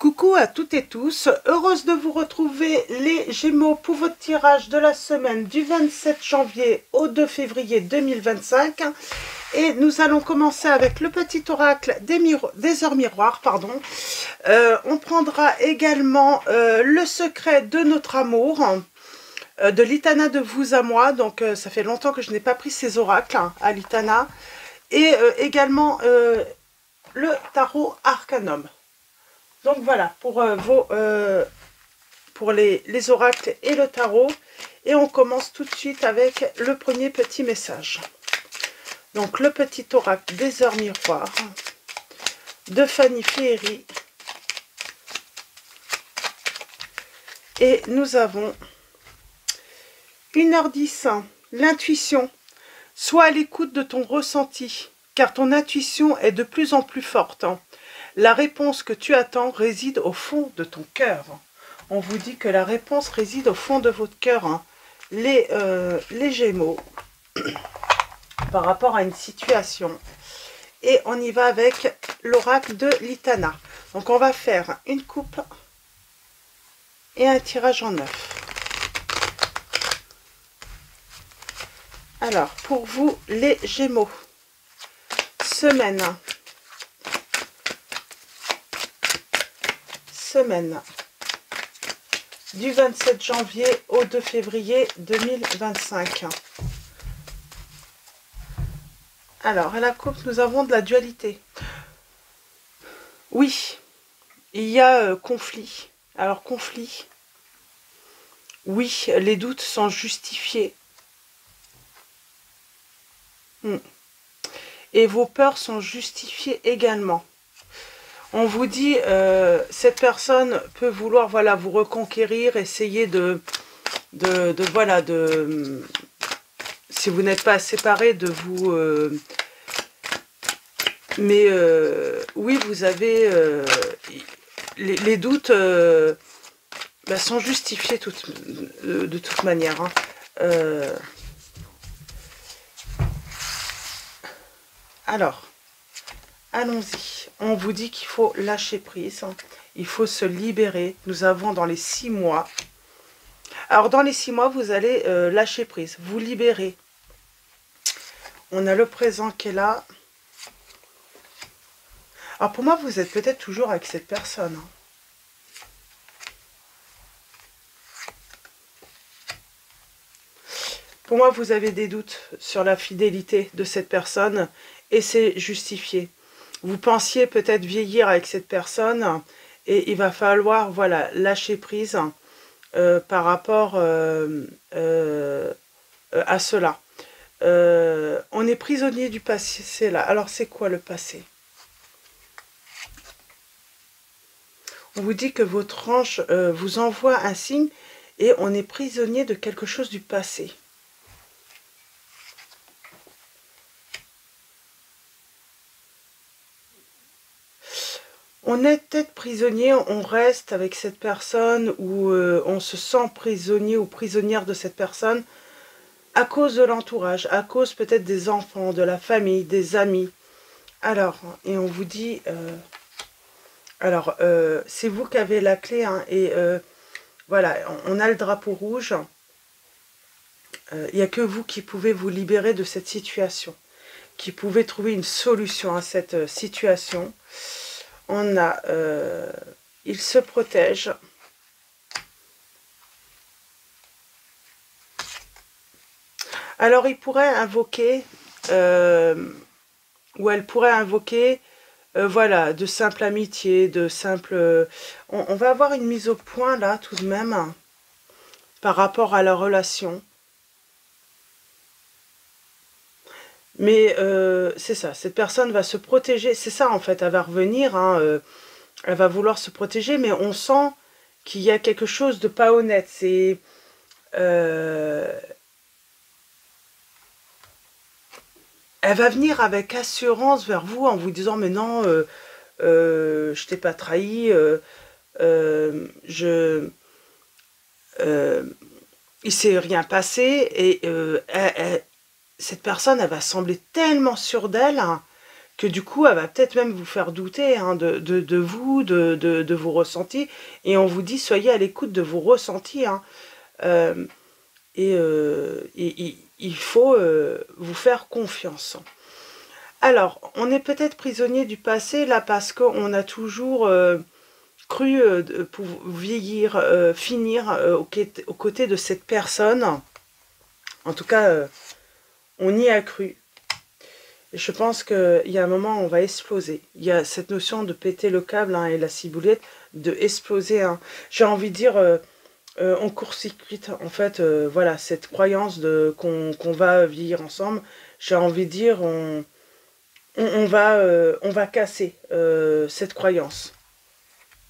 Coucou à toutes et tous, heureuse de vous retrouver les Gémeaux pour votre tirage de la semaine du 27 janvier au 2 février 2025. Et nous allons commencer avec le petit oracle des heures miroirs. On prendra également le secret de notre amour, de l'Itana de vous à moi. Donc ça fait longtemps que je n'ai pas pris ces oracles à l'Itana. Et également le tarot Arcanum. Donc voilà, pour les oracles et le tarot. Et on commence tout de suite avec le premier petit message. Donc le petit oracle des heures miroirs de Fanny Féerie. Et nous avons 1h10, l'intuition. Sois à l'écoute de ton ressenti, car ton intuition est de plus en plus forte. La réponse que tu attends réside au fond de ton cœur. On vous dit que la réponse réside au fond de votre cœur, les Gémeaux, par rapport à une situation. Et on y va avec l'oracle de l'Itana. Donc on va faire une coupe et un tirage en 9. Alors, pour vous, les Gémeaux, semaine du 27 janvier au 2 février 2025. Alors, à la coupe, nous avons de la dualité. Oui, il y a conflit. Alors, conflit. Oui, les doutes sont justifiés. Et vos peurs sont justifiées également. On vous dit, cette personne peut vouloir, voilà, vous reconquérir, essayer si vous n'êtes pas séparés, de vous... oui, vous avez... les doutes sont justifiés de toute manière. Alors, allons-y. On vous dit qu'il faut lâcher prise. Il faut se libérer. Nous avons dans les 6 mois. Alors, dans les 6 mois, vous allez lâcher prise. Vous libérer. On a le présent qui est là. Alors, pour moi, vous êtes peut-être toujours avec cette personne. Pour moi, vous avez des doutes sur la fidélité de cette personne. Et c'est justifié. Vous pensiez peut-être vieillir avec cette personne et il va falloir, voilà, lâcher prise par rapport à cela. On est prisonnier du passé, c'est là. Alors, c'est quoi le passé? On vous dit que votre ange vous envoie un signe et on est prisonnier de quelque chose du passé. On est peut-être prisonnier, on reste avec cette personne ou on se sent prisonnier ou prisonnière de cette personne à cause de l'entourage, à cause peut-être des enfants, de la famille, des amis. Alors, et on vous dit, c'est vous qui avez la clé, et voilà, on a le drapeau rouge. Il n'y a que vous qui pouvez vous libérer de cette situation, qui pouvez trouver une solution à cette situation. On a, il se protège. Alors, il pourrait invoquer, ou elle pourrait invoquer, voilà, de simple amitié, de simple... On va avoir une mise au point, là, tout de même, par rapport à la relation. Mais c'est ça, cette personne va se protéger, c'est ça en fait, elle va revenir, elle va vouloir se protéger, mais on sent qu'il y a quelque chose de pas honnête. C'est elle va venir avec assurance vers vous en vous disant mais non, je t'ai pas trahi, il s'est rien passé, et cette personne, elle va sembler tellement sûre d'elle que du coup, elle va peut-être même vous faire douter hein, de vous, de vos ressentis. Et on vous dit, soyez à l'écoute de vos ressentis. Hein. Il faut vous faire confiance. Alors, on est peut-être prisonnier du passé, là, parce qu'on a toujours cru pour vieillir, finir aux côtés de cette personne. En tout cas, on y a cru. Et je pense qu'il y a un moment où on va exploser. Il y a cette notion de péter le câble hein, et la ciboulette, de exploser. Hein. J'ai envie de dire, on court-circuite, en fait, voilà, cette croyance qu'on va vieillir ensemble. J'ai envie de dire, on va casser cette croyance.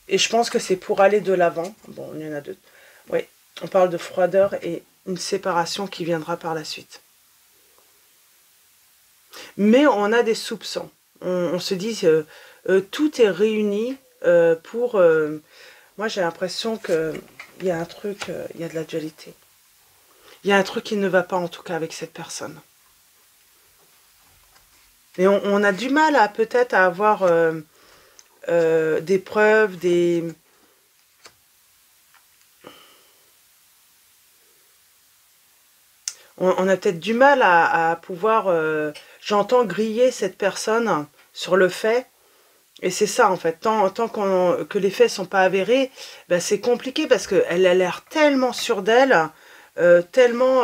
Et je pense que c'est pour aller de l'avant. Bon, il y en a deux. Oui, on parle de froideur et une séparation qui viendra par la suite. Mais on a des soupçons. On se dit, tout est réuni pour... moi, j'ai l'impression qu'il y a un truc, il y a de la dualité. Il y a un truc qui ne va pas, en tout cas, avec cette personne. Et on a du mal à peut-être à avoir des preuves, on a peut-être du mal à pouvoir, j'entends griller cette personne sur le fait, et c'est ça en fait, tant que les faits sont pas avérés, ben c'est compliqué parce qu'elle a l'air tellement sûre d'elle, tellement,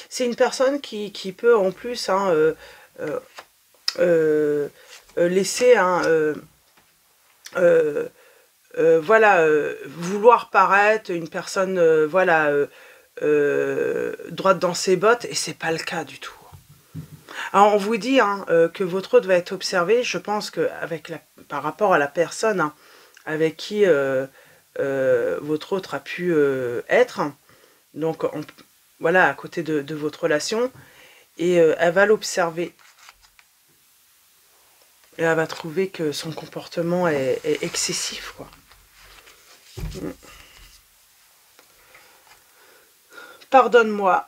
c'est une personne qui peut en plus hein, laisser hein, voilà, vouloir paraître une personne, voilà, droite dans ses bottes, et c'est pas le cas du tout. Alors on vous dit hein, que votre hôte va être observé, je pense que par rapport à la personne hein, avec qui votre hôte a pu être, donc voilà, à côté de votre relation, et elle va l'observer. Et elle va trouver que son comportement est excessif, quoi. Pardonne-moi.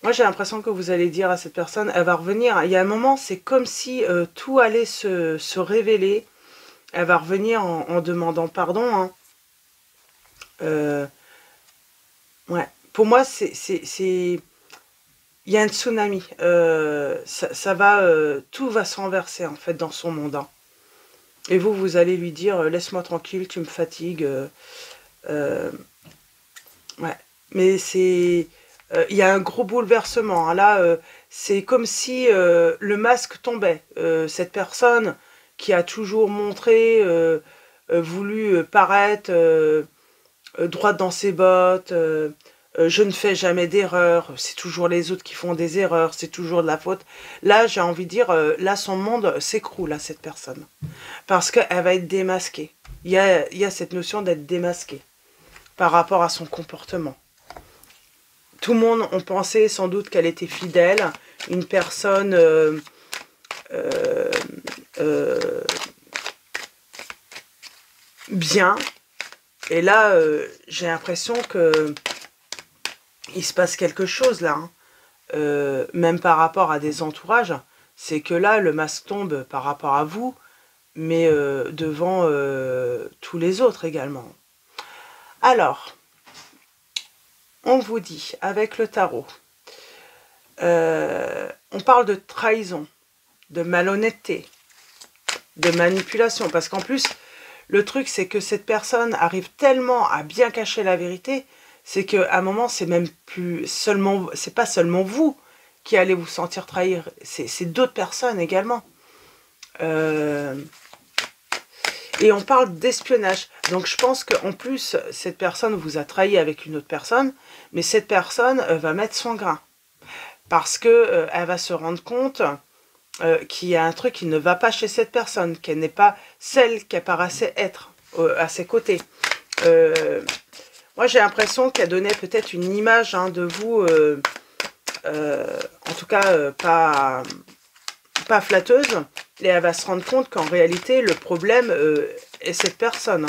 Moi, j'ai l'impression que vous allez dire à cette personne, elle va revenir. Il y a un moment, c'est comme si tout allait se révéler. Elle va revenir en demandant pardon. Hein. Ouais. Pour moi, il y a un tsunami. Ça va, tout va se renverser, en fait, dans son monde. Hein. Et vous allez lui dire, laisse-moi tranquille, tu me fatigues. Ouais. Mais c'est... il y a un gros bouleversement. Hein. Là, c'est comme si le masque tombait. Cette personne qui a toujours montré, voulu paraître droite dans ses bottes, je ne fais jamais d'erreur, c'est toujours les autres qui font des erreurs, c'est toujours de la faute. Là, j'ai envie de dire, là, son monde s'écroule à cette personne. Parce qu'elle va être démasquée. Il y a cette notion d'être démasquée par rapport à son comportement. Tout le monde on pensait sans doute qu'elle était fidèle, une personne bien. Et là, j'ai l'impression que il se passe quelque chose là. Hein. Même par rapport à des entourages. C'est que là, le masque tombe par rapport à vous, mais devant tous les autres également. Alors... on vous dit, avec le tarot, on parle de trahison, de malhonnêteté, de manipulation. Parce qu'en plus, le truc, c'est que cette personne arrive tellement à bien cacher la vérité, c'est qu'à un moment, c'est même plus seulement, c'est pas seulement vous qui allez vous sentir trahir, c'est d'autres personnes également. Et on parle d'espionnage. Donc je pense qu'en plus, cette personne vous a trahi avec une autre personne, mais cette personne va mettre son grain. Parce qu'elle elle va se rendre compte qu'il y a un truc qui ne va pas chez cette personne, qu'elle n'est pas celle qu'elle paraissait être à ses côtés. Moi j'ai l'impression qu'elle donnait peut-être une image hein, de vous, en tout cas pas flatteuse, et elle va se rendre compte qu'en réalité, le problème est cette personne.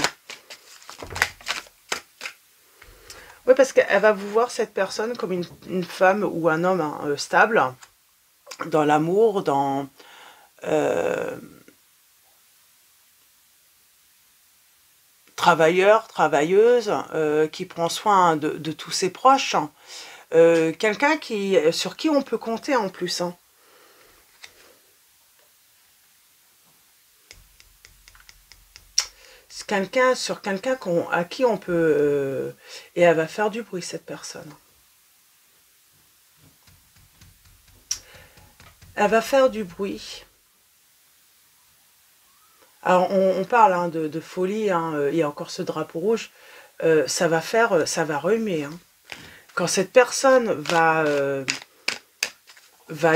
Oui, parce qu'elle va vous voir, cette personne, comme une femme ou un homme hein, stable, dans l'amour, dans... travailleur, travailleuse, qui prend soin de tous ses proches. Quelqu'un sur qui on peut compter en plus. Hein. Sur quelqu'un à qui on peut... et elle va faire du bruit, cette personne. Elle va faire du bruit. Alors, on parle hein, de folie, hein, il y a encore ce drapeau rouge. Ça va remuer. Hein. Quand cette personne va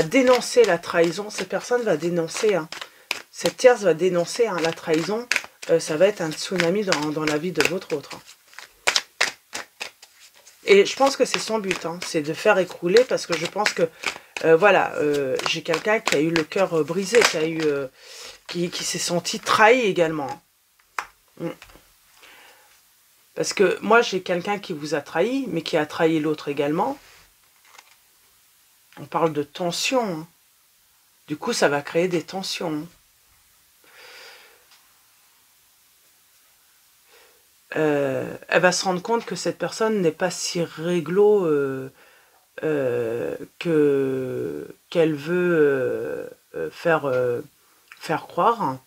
dénoncer la trahison, cette personne va dénoncer, hein, cette tierce va dénoncer hein, la trahison, ça va être un tsunami dans la vie de votre autre. Hein. Et je pense que c'est son but, hein, c'est de faire écrouler, parce que je pense que, voilà, j'ai quelqu'un qui a eu le cœur brisé, qui s'est senti trahi également. Parce que moi, j'ai quelqu'un qui vous a trahi, mais qui a trahi l'autre également. On parle de tension. Hein. Du coup, ça va créer des tensions. Elle va se rendre compte que cette personne n'est pas si réglo qu'elle veut faire croire.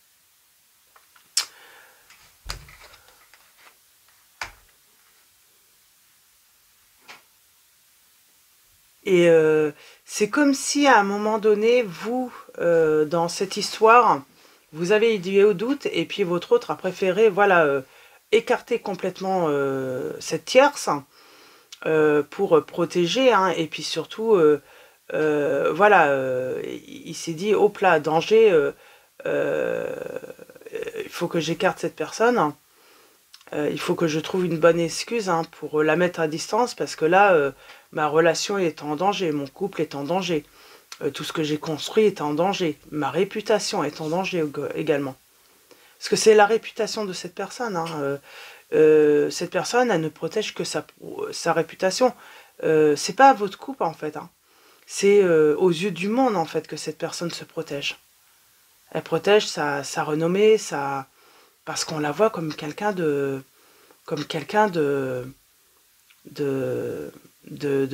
Et c'est comme si à un moment donné, vous, dans cette histoire, vous avez eu au doute et puis votre autre a préféré, voilà, écarter complètement cette tierce pour protéger, hein, et puis surtout, voilà, il s'est dit, hop là, danger, il faut que j'écarte cette personne. Il faut que je trouve une bonne excuse hein, pour la mettre à distance, parce que là, ma relation est en danger, mon couple est en danger, tout ce que j'ai construit est en danger, ma réputation est en danger également. Parce que c'est la réputation de cette personne. Hein. Cette personne, elle ne protège que sa réputation. C'est pas votre couple, en fait. Hein. C'est aux yeux du monde, en fait, que cette personne se protège. Elle protège sa renommée, parce qu'on la voit comme quelqu'un de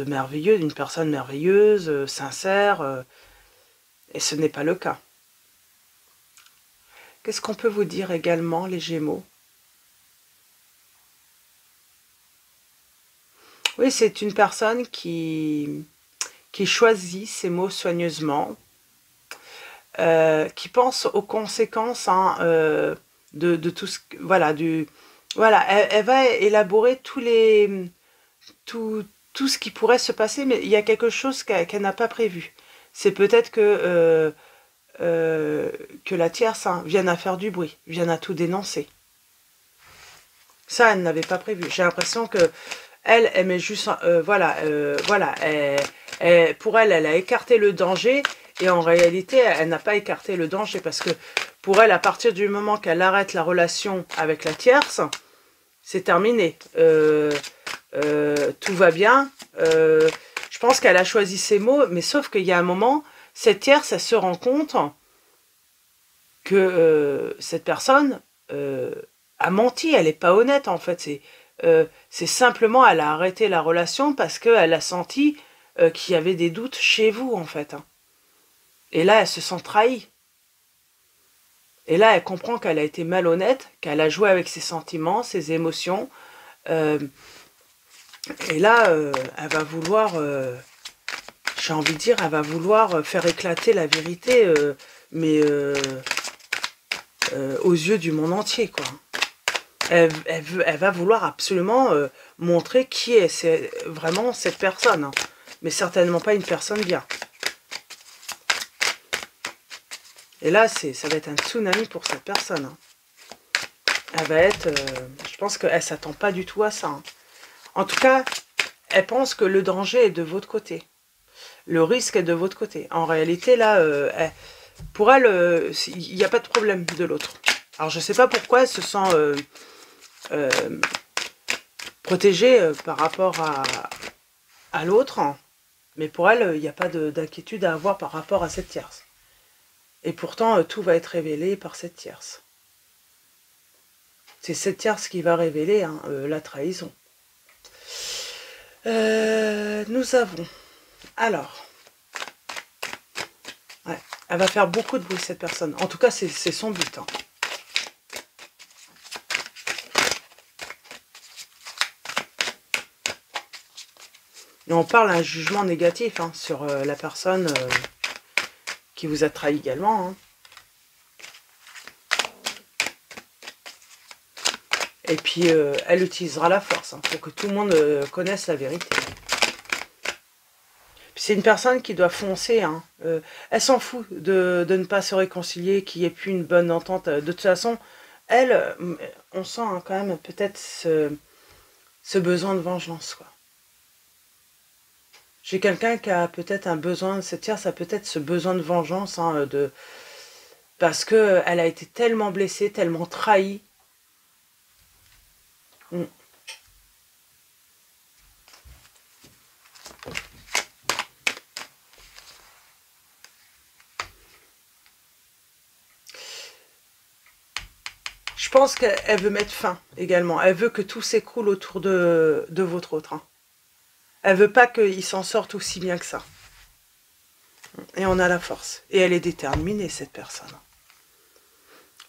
merveilleux, d'une personne merveilleuse, sincère, et ce n'est pas le cas. Qu'est-ce qu'on peut vous dire également, les Gémeaux? Oui, c'est une personne qui choisit ses mots soigneusement, qui pense aux conséquences hein, de tout ce... Voilà, voilà, elle va élaborer tout ce qui pourrait se passer, mais il y a quelque chose qu'elle n'a pas prévu. C'est peut-être que la tierce hein, vienne à faire du bruit, vienne à tout dénoncer. Ça, elle n'avait pas prévu. J'ai l'impression que elle met juste... voilà, pour elle a écarté le danger, et en réalité, elle n'a pas écarté le danger, parce que pour elle, à partir du moment qu'elle arrête la relation avec la tierce, c'est terminé. Tout va bien. Je pense qu'elle a choisi ses mots, mais sauf qu'il y a un moment, cette tierce, elle se rend compte que cette personne a menti, elle n'est pas honnête en fait. C'est simplement, elle a arrêté la relation parce qu'elle a senti qu'il y avait des doutes chez vous en fait. Hein. Et là, elle se sent trahie. Et là, elle comprend qu'elle a été malhonnête, qu'elle a joué avec ses sentiments, ses émotions. Et là, elle va vouloir, j'ai envie de dire, elle va vouloir faire éclater la vérité, mais aux yeux du monde entier, quoi. Elle va vouloir absolument montrer qui est vraiment cette personne, hein. Mais certainement pas une personne bien. Et là, ça va être un tsunami pour cette personne. Hein. Elle va être... je pense qu'elle ne s'attend pas du tout à ça. Hein. En tout cas, elle pense que le danger est de votre côté. Le risque est de votre côté. En réalité, là, pour elle, il n'y a pas de problème de l'autre. Alors, je ne sais pas pourquoi elle se sent protégée par rapport à l'autre. Mais pour elle, il n'y a pas d'inquiétude à avoir par rapport à cette tierce. Et pourtant, tout va être révélé par cette tierce. C'est cette tierce qui va révéler hein, la trahison. Nous avons... Alors... Ouais, elle va faire beaucoup de bruit, cette personne. En tout cas, c'est son but. Hein. Et on parle d'un jugement négatif hein, sur la personne qui vous a trahi également. Hein. Et puis, elle utilisera la force hein, pour que tout le monde connaisse la vérité. C'est une personne qui doit foncer. Hein. Elle s'en fout de ne pas se réconcilier, qu'il n'y ait plus une bonne entente. De toute façon, elle, on sent hein, quand même peut-être ce besoin de vengeance, quoi. J'ai quelqu'un qui a peut-être un besoin, cette tierce a peut-être ce besoin de vengeance, hein, parce qu'elle a été tellement blessée, tellement trahie. Je pense qu'elle veut mettre fin également. Elle veut que tout s'écroule autour de votre autre. Hein. Elle veut pas qu'il s'en sorte aussi bien que ça. Et on a la force. Et elle est déterminée, cette personne.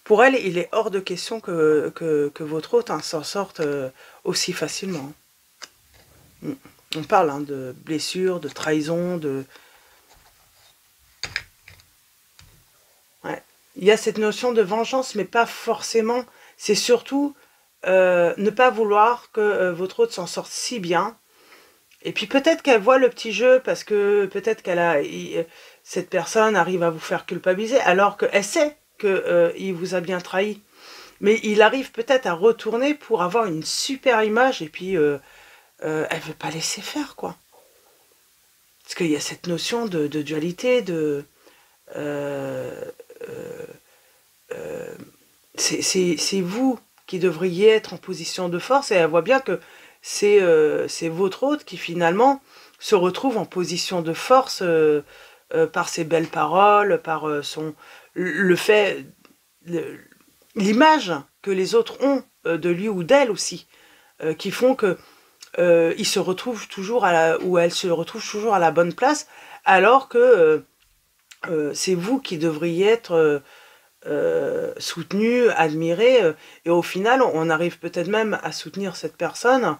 Pour elle, il est hors de question que votre hôte hein, s'en sorte aussi facilement. On parle hein, de blessures, de trahison, de... Ouais. Il y a cette notion de vengeance, mais pas forcément. C'est surtout ne pas vouloir que votre hôte s'en sorte si bien. Et puis peut-être qu'elle voit le petit jeu, parce que peut-être cette personne arrive à vous faire culpabiliser, alors qu'elle sait qu'il vous a bien trahi. Mais il arrive peut-être à retourner pour avoir une super image, et puis elle ne veut pas laisser faire, quoi. Parce qu'il y a cette notion de dualité, c'est vous qui devriez être en position de force, et elle voit bien que c'est votre hôte qui finalement se retrouve en position de force par ses belles paroles, par le fait, l'image que les autres ont de lui ou d'elle aussi, qui font que il se retrouve toujours ou elle se retrouve toujours à la bonne place, alors que c'est vous qui devriez être soutenu, admiré, et au final, on arrive peut-être même à soutenir cette personne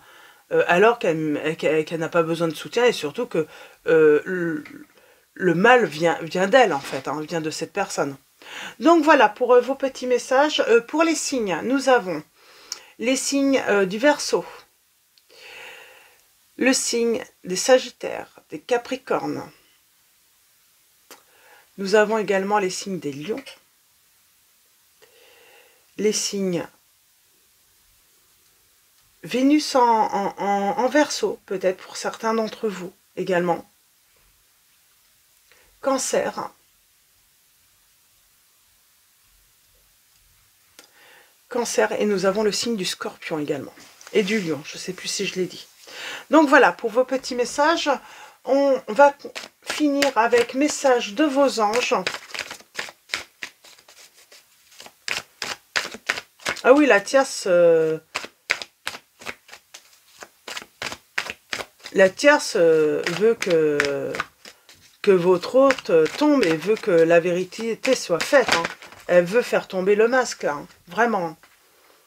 alors qu'elle n'a pas besoin de soutien, et surtout que le mal vient d'elle, en fait, hein, vient de cette personne. Donc voilà, pour vos petits messages. Pour les signes, nous avons les signes du Verseau, le signe des Sagittaires, des Capricornes. Nous avons également les signes des Lions, les signes Vénus en Verseau, peut-être pour certains d'entre vous également. Cancer. Cancer, et nous avons le signe du Scorpion également. Et du Lion, je ne sais plus si je l'ai dit. Donc voilà, pour vos petits messages, on va finir avec message de vos anges. Ah oui, la tierce... La tierce veut que votre hôte tombe et veut que la vérité soit faite. Hein. Elle veut faire tomber le masque, là, hein, vraiment.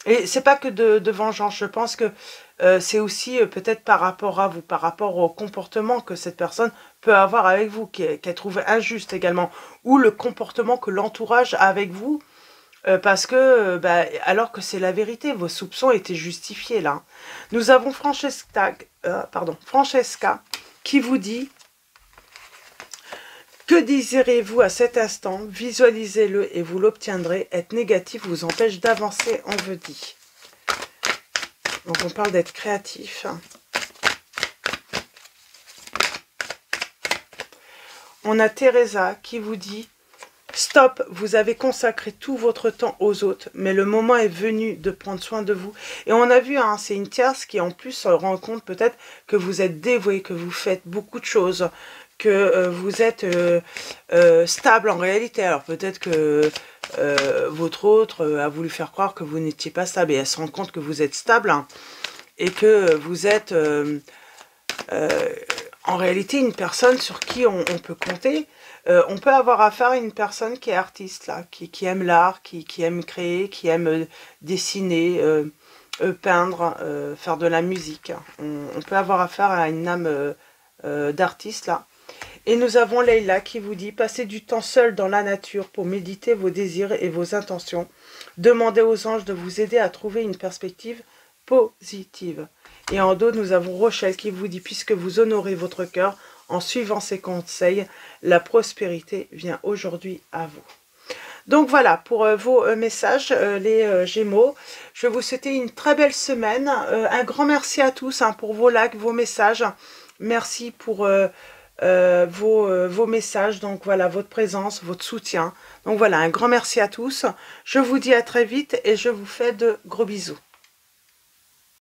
Et c'est pas que de vengeance, je pense que c'est aussi peut-être par rapport à vous, par rapport au comportement que cette personne peut avoir avec vous, qu'elle trouve injuste également, ou le comportement que l'entourage a avec vous, parce que, alors que c'est la vérité, vos soupçons étaient justifiés, là. Nous avons Francesca qui vous dit: que désirez-vous à cet instant? Visualisez-le et vous l'obtiendrez. Être négatif vous empêche d'avancer, on vous dit. Donc on parle d'être créatif. On a Teresa qui vous dit: Stop, vous avez consacré tout votre temps aux autres, mais le moment est venu de prendre soin de vous. Et on a vu, hein, c'est une tierce qui en plus se rend compte peut-être que vous êtes dévoué, que vous faites beaucoup de choses, que vous êtes stable en réalité. Alors peut-être que votre autre a voulu faire croire que vous n'étiez pas stable, et elle se rend compte que vous êtes stable, hein, et que vous êtes en réalité une personne sur qui on peut compter. On peut avoir affaire à une personne qui est artiste, là, qui aime l'art, qui aime créer, qui aime dessiner, peindre, faire de la musique. On peut avoir affaire à une âme d'artiste, là. Et nous avons Leïla qui vous dit « Passez du temps seul dans la nature pour méditer vos désirs et vos intentions. Demandez aux anges de vous aider à trouver une perspective positive. » Et en dos, nous avons Rochelle qui vous dit « Puisque vous honorez votre cœur en suivant ses conseils, la prospérité vient aujourd'hui à vous. » Donc voilà pour vos messages, les Gémeaux. Je vais vous souhaiter une très belle semaine. Un grand merci à tous, hein, pour vos likes, vos messages. Merci pour vos messages, donc voilà, votre présence, votre soutien. Donc voilà, un grand merci à tous. Je vous dis à très vite et je vous fais de gros bisous.